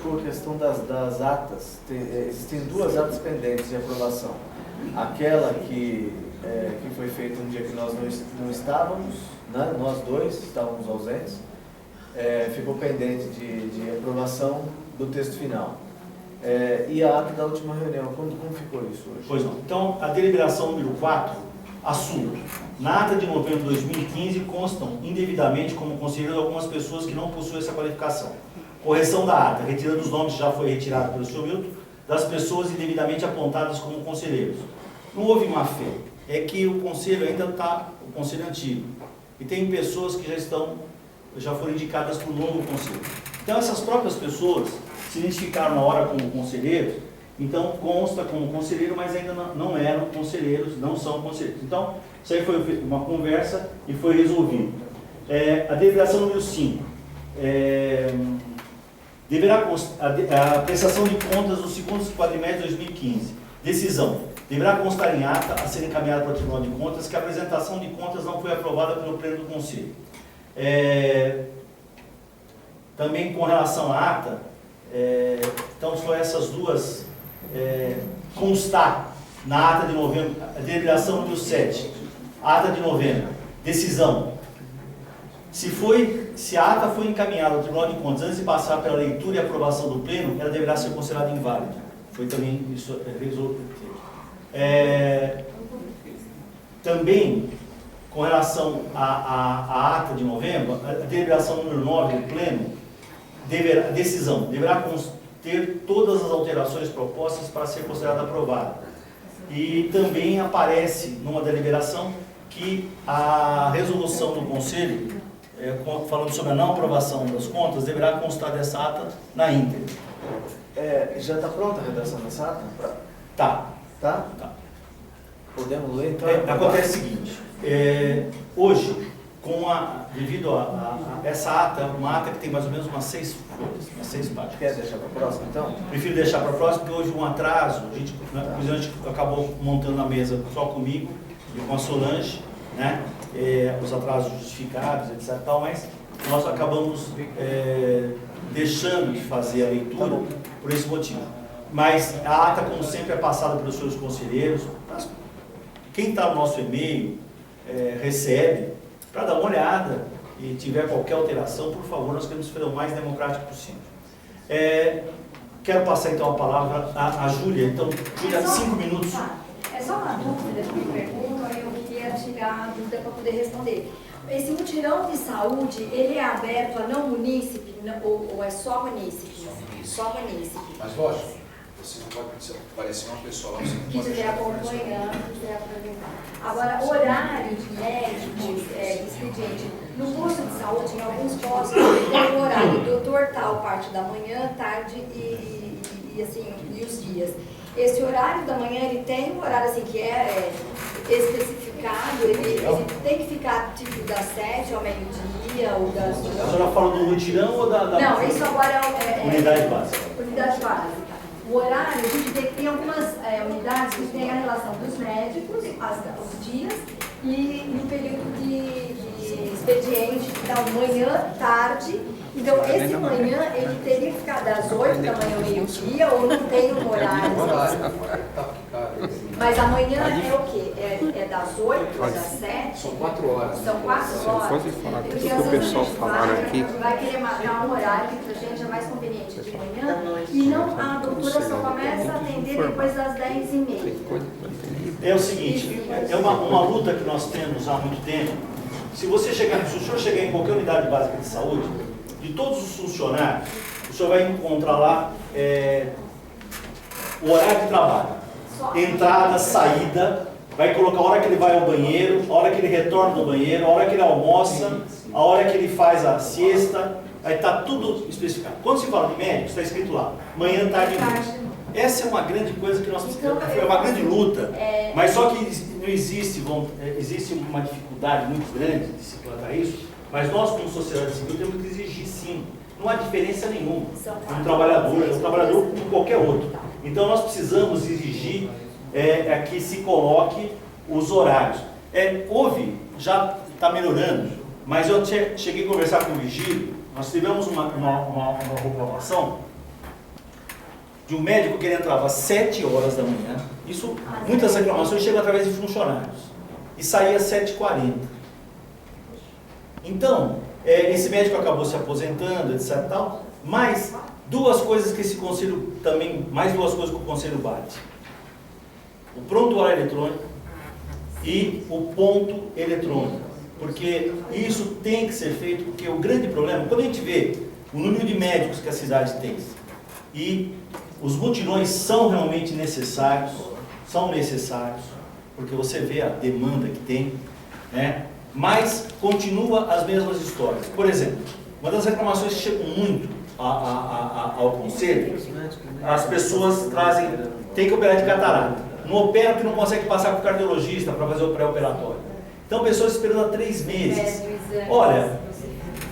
ficou a questão das atas. Existem duas atas pendentes de aprovação. Aquela que foi feita um dia que nós não estávamos, né? Nós dois estávamos ausentes, ficou pendente de aprovação do texto final. E a ata da última reunião, como ficou isso hoje? Pois não. Então, a deliberação número 4, assunto. Na ata de novembro de 2015, constam indevidamente como conselheiros algumas pessoas que não possuem essa qualificação. Correção da ata, retirando os nomes que já foi retirado pelo senhor Milton, das pessoas indevidamente apontadas como conselheiros. Não houve má fé, é que o conselho ainda está, o conselho antigo, e tem pessoas que já foram indicadas para o novo conselho. Então, essas próprias pessoas se identificaram na hora como conselheiros, então consta como conselheiro, mas ainda não eram conselheiros, não são conselheiros. Então, isso aí foi uma conversa e foi resolvido. A deliberação número 5. A prestação de contas do segundo quadrimestre de 2015. Decisão. Deverá constar em ata a ser encaminhada para o Tribunal de Contas que a apresentação de contas não foi aprovada pelo Pleno do Conselho. Também com relação à ata, então são essas duas, constar na ata de novembro, a deliberação número 7, ata de novembro, decisão. Se a ata foi encaminhada ao Tribunal de Contas antes de passar pela leitura e aprovação do Pleno, ela deverá ser considerada inválida. Foi também isso resolvido. Também, com relação à ata de novembro, a deliberação número 9 do Pleno, deverá conter todas as alterações propostas para ser considerada aprovada. E também aparece numa deliberação que a resolução do Conselho, falando sobre a não aprovação das contas, deverá constar dessa ata na íntegra. Já está pronta a redação dessa ata? Tá. Tá? Podemos ler então? Acontece o seguinte, hoje, devido a essa ata, uma ata que tem mais ou menos umas 6 folhas, umas 6 páginas. Quer deixar para a próxima então? Prefiro deixar para a próxima, porque hoje um atraso, a gente acabou montando a mesa só comigo e com a Solange, né? Os atrasos justificados, etc. Mas nós acabamos deixando de fazer a leitura por esse motivo. Mas a ata, como sempre, é passada pelos senhores conselheiros. Quem está no nosso e-mail recebe, para dar uma olhada e tiver qualquer alteração, por favor, nós queremos fazer o mais democrático possível. Quero passar então a palavra à Júlia. Então, Júlia, 5 minutos. É só uma dúvida que me perguntam, aí eu queria tirar a dúvida para poder responder. Esse mutirão de saúde, ele é aberto a não munícipe ou é só munícipe? Só munícipe. Mas lógico, você não pode parecer uma pessoa lá, você não que pode estiver acompanhando, quiser aproveitar. Agora, horário de médicos, expediente, no posto de saúde, em alguns postos, tem o horário doutor tal, parte da manhã, tarde e os dias. Esse horário da manhã, ele tem um horário assim que é especificado, ele tem que ficar tipo das 7 ao meio-dia ou das... A senhora fala do mutirão ou da... Não, isso agora unidade básica. Unidade básica. O horário, a gente tem algumas unidades que tem a relação dos médicos, os dias, e o período de expediente, então manhã, tarde. Então, esse manhã, ele teria que ficar das 8 da manhã ao meio-dia, ou não tem um horário? Mas amanhã é o quê? É das 8 às 7? São 4 horas. São 4 horas. Pode falar tudo que o pessoal falaram aqui. Vai querer marcar um horário que pra gente é mais conveniente de manhã, e não, a doutora só começa a atender depois das 10h30. É o seguinte, é uma luta que nós temos há muito tempo. Se o senhor chegar em qualquer unidade básica de saúde, de todos os funcionários, o senhor vai encontrar lá o horário de trabalho, entrada, saída, vai colocar a hora que ele vai ao banheiro, a hora que ele retorna do banheiro, a hora que ele almoça, a hora que ele faz a siesta, aí está tudo especificado. Quando se fala de médico, está escrito lá, manhã, tarde e noite. Essa é uma grande coisa que nós precisamos, é uma grande luta, mas só que não existe uma dificuldade muito grande de se plantar isso, mas nós como sociedade civil temos que exigir sim, não há diferença nenhuma, um trabalhador como qualquer outro. Então nós precisamos exigir que se coloque os horários. Já está melhorando, mas eu cheguei a conversar com o Vigílio, nós tivemos uma reclamação de um médico que ele entrava às 7 horas da manhã, isso, muitas reclamações chegam através de funcionários, e saía às 7h40. Então, esse médico acabou se aposentando, etc. Tal, mas duas coisas que esse conselho também, mais duas coisas que o conselho bate: o prontuário eletrônico e o ponto eletrônico, porque isso tem que ser feito, porque o grande problema, quando a gente vê o número de médicos que a cidade tem e os mutirões são realmente necessários, porque você vê a demanda que tem, né? Mas continua as mesmas histórias. Por exemplo, uma das reclamações que chegam muito ao conselho, as pessoas trazem, tem que operar de catarata, não opera porque não consegue passar para o cardiologista para fazer o pré-operatório. Então, pessoas esperando há 3 meses. Olha,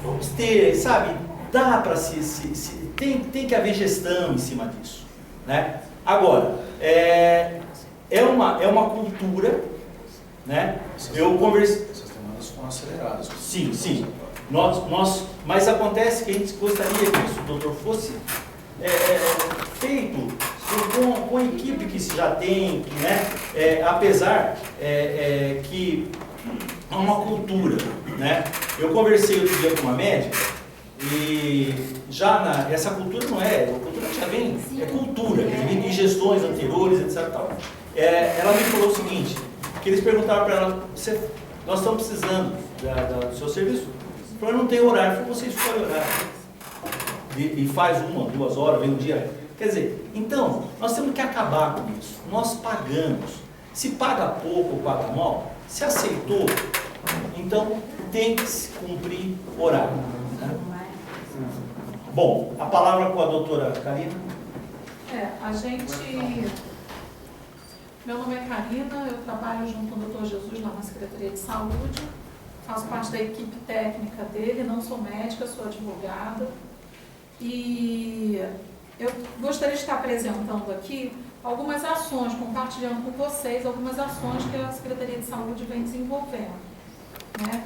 vamos ter, sabe, dá para tem que haver gestão em cima disso, né? Agora, é uma cultura, né? Eu conversei. Essas demandas foram aceleradas. Sim. Mas acontece que a gente gostaria que isso, doutor, fosse feito com a equipe que se já tem, né? Apesar que é uma cultura, né? Eu conversei outro dia com uma médica e já essa cultura não é, a cultura já vem, é cultura, vem de gestões anteriores, etc. Tal. Ela me falou o seguinte, que eles perguntaram para ela: nós estamos precisando do seu serviço? Eu não tem horário. Eu falei: você escolhe horário. E faz 1, 2 horas, vem um dia. Quer dizer, então, nós temos que acabar com isso. Nós pagamos. Se paga pouco ou paga mal, se aceitou, então tem que se cumprir horário. Né? Bom, a palavra com a doutora Karina. Meu nome é Karina, eu trabalho junto com o Dr. Jesus lá na Secretaria de Saúde, faço parte da equipe técnica dele, não sou médica, sou advogada, e eu gostaria de estar apresentando aqui algumas ações, compartilhando com vocês algumas ações que a Secretaria de Saúde vem desenvolvendo, né?